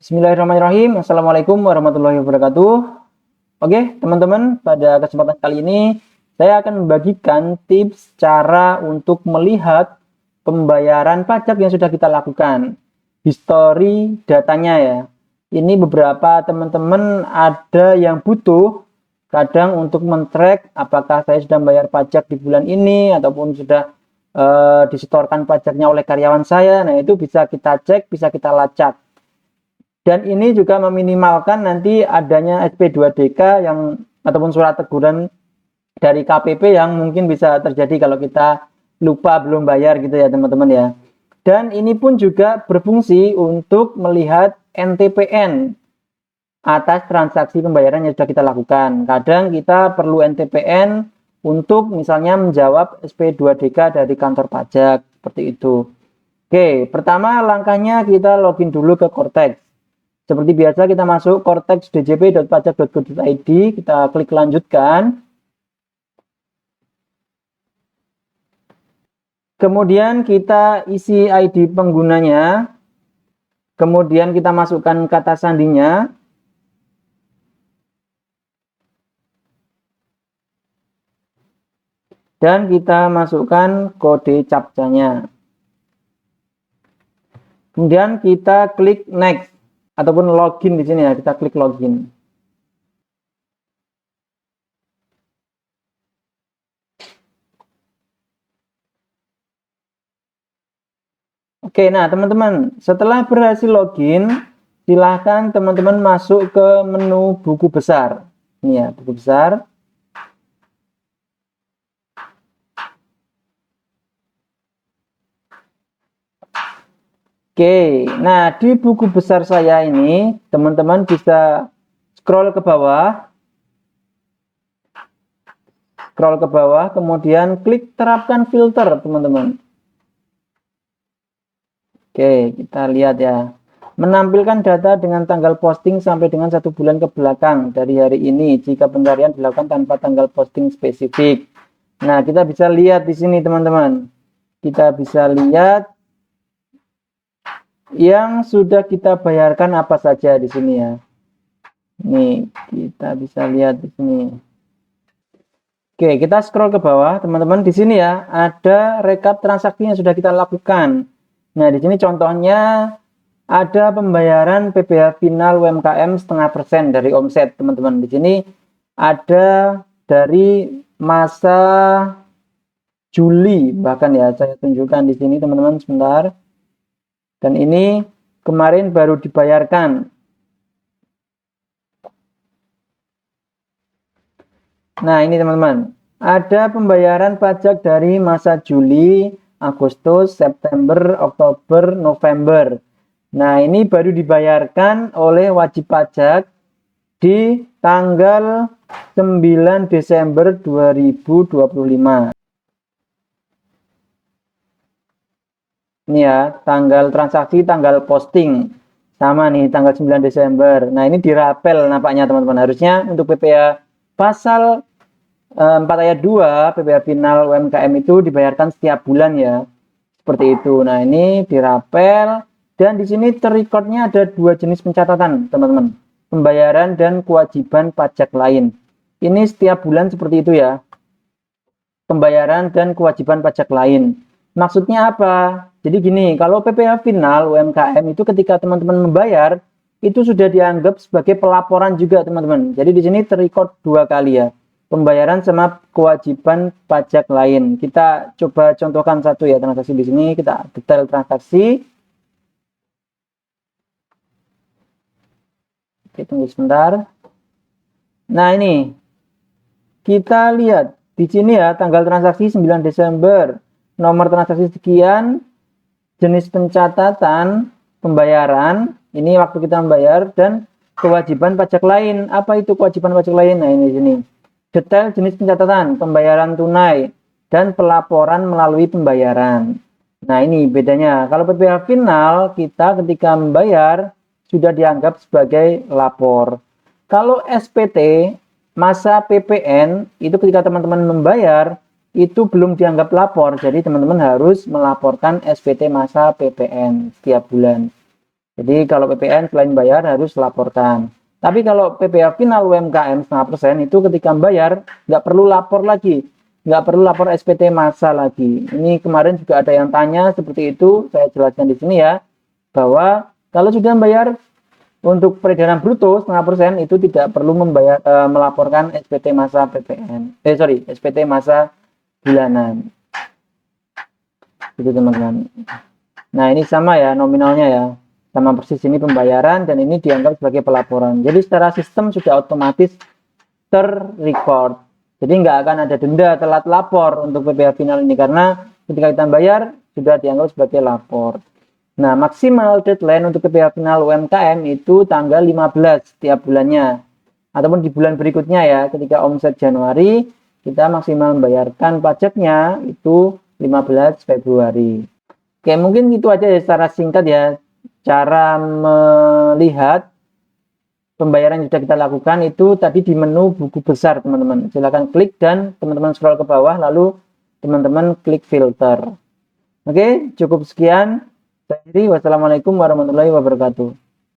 Bismillahirrahmanirrahim. Assalamualaikum warahmatullahi wabarakatuh. Oke, teman-teman, pada kesempatan kali ini saya akan membagikan tips cara untuk melihat pembayaran pajak yang sudah kita lakukan. History datanya ya. Ini beberapa teman-teman ada yang butuh kadang untuk men-track apakah saya sudah membayar pajak di bulan ini ataupun sudah disetorkan pajaknya oleh karyawan saya. Nah, itu bisa kita cek, bisa kita lacak. Dan ini juga meminimalkan nanti adanya SP2DK yang ataupun surat teguran dari KPP yang mungkin bisa terjadi kalau kita lupa belum bayar gitu ya teman-teman ya. Dan ini pun juga berfungsi untuk melihat NTPN atas transaksi pembayaran yang sudah kita lakukan. Kadang kita perlu NTPN untuk misalnya menjawab SP2DK dari kantor pajak seperti itu. Oke, pertama langkahnya kita login dulu ke Cortex. Seperti biasa kita masuk cortex.djp.pajak.go.id, kita klik lanjutkan. Kemudian kita isi ID penggunanya. Kemudian kita masukkan kata sandinya. Dan kita masukkan kode captcha-nya. Kemudian kita klik next ataupun login di sini ya, kita klik login. Oke, nah teman-teman, setelah berhasil login, silahkan teman-teman masuk ke menu buku besar. Ini ya, buku besar. Oke, nah di buku besar saya ini, teman-teman bisa scroll ke bawah. Scroll ke bawah, kemudian klik terapkan filter, teman-teman. Oke, kita lihat ya. Menampilkan data dengan tanggal posting sampai dengan 1 bulan ke belakang dari hari ini, jika pencarian dilakukan tanpa tanggal posting spesifik. Nah, kita bisa lihat di sini, teman-teman. Kita bisa lihat yang sudah kita bayarkan apa saja di sini ya. Nih, kita bisa lihat di sini. Oke, kita scroll ke bawah, teman-teman. Di sini ya, ada rekap transaksi yang sudah kita lakukan. Nah, di sini contohnya ada pembayaran PPh final UMKM 0,5% dari omset, teman-teman. Di sini ada dari masa Juli, bahkan ya, saya tunjukkan di sini, teman-teman, sebentar. Dan ini kemarin baru dibayarkan. Nah, ini teman-teman. Ada pembayaran pajak dari masa Juli, Agustus, September, Oktober, November. Nah, ini baru dibayarkan oleh wajib pajak di tanggal 9 Desember 2025. Ini ya, tanggal transaksi, tanggal posting. Sama nih, tanggal 9 Desember. Nah, ini dirapel nampaknya teman-teman. Harusnya untuk PPh pasal 4 ayat 2, PPh final UMKM itu dibayarkan setiap bulan ya. Seperti itu. Nah, ini dirapel. Dan di sini terrecordnya ada 2 jenis pencatatan, teman-teman. Pembayaran dan kewajiban pajak lain. Ini setiap bulan seperti itu ya. Pembayaran dan kewajiban pajak lain. Maksudnya apa? Jadi gini, kalau PPh final UMKM itu ketika teman-teman membayar, itu sudah dianggap sebagai pelaporan juga teman-teman. Jadi di sini terrecord 2 kali ya. Pembayaran sama kewajiban pajak lain. Kita coba contohkan satu ya transaksi di sini. Kita detail transaksi. Oke, tunggu sebentar. Nah, ini kita lihat di sini ya, tanggal transaksi 9 Desember. Nomor transaksi sekian, jenis pencatatan pembayaran, ini waktu kita membayar, dan kewajiban pajak lain. Apa itu kewajiban pajak lain? Nah, ini di sini. Detail jenis pencatatan, pembayaran tunai, dan pelaporan melalui pembayaran. Nah, ini bedanya. Kalau PPh final, kita ketika membayar, sudah dianggap sebagai lapor. Kalau SPT, masa PPN, itu ketika teman-teman membayar, itu belum dianggap lapor. Jadi teman-teman harus melaporkan SPT masa PPN setiap bulan. Jadi kalau PPN selain bayar harus laporkan. Tapi kalau PPh final UMKM 0,5% itu ketika bayar nggak perlu lapor lagi, nggak perlu lapor SPT massa lagi. Ini kemarin juga ada yang tanya seperti itu, saya jelaskan di sini ya, bahwa kalau sudah bayar untuk peredaran bruto 0,5% itu tidak perlu melaporkan SPT massa PPN. SPT massa bulanan. Itu teman-teman. Nah ini sama ya nominalnya ya. Sama persis ini pembayaran dan ini dianggap sebagai pelaporan. Jadi secara sistem sudah otomatis terrecord. Jadi nggak akan ada denda telat lapor untuk PPh final ini karena ketika kita bayar sudah dianggap sebagai lapor. Nah, maksimal deadline untuk PPh final UMKM itu tanggal 15 setiap bulannya. Ataupun di bulan berikutnya ya, ketika omset Januari, kita maksimal membayarkan pajaknya itu 15 Februari. Oke, mungkin itu aja ya secara singkat ya, cara melihat pembayaran yang sudah kita lakukan itu tadi di menu buku besar teman-teman. Silahkan klik dan teman-teman scroll ke bawah lalu teman-teman klik filter. Oke, cukup sekian. Wassalamualaikum warahmatullahi wabarakatuh.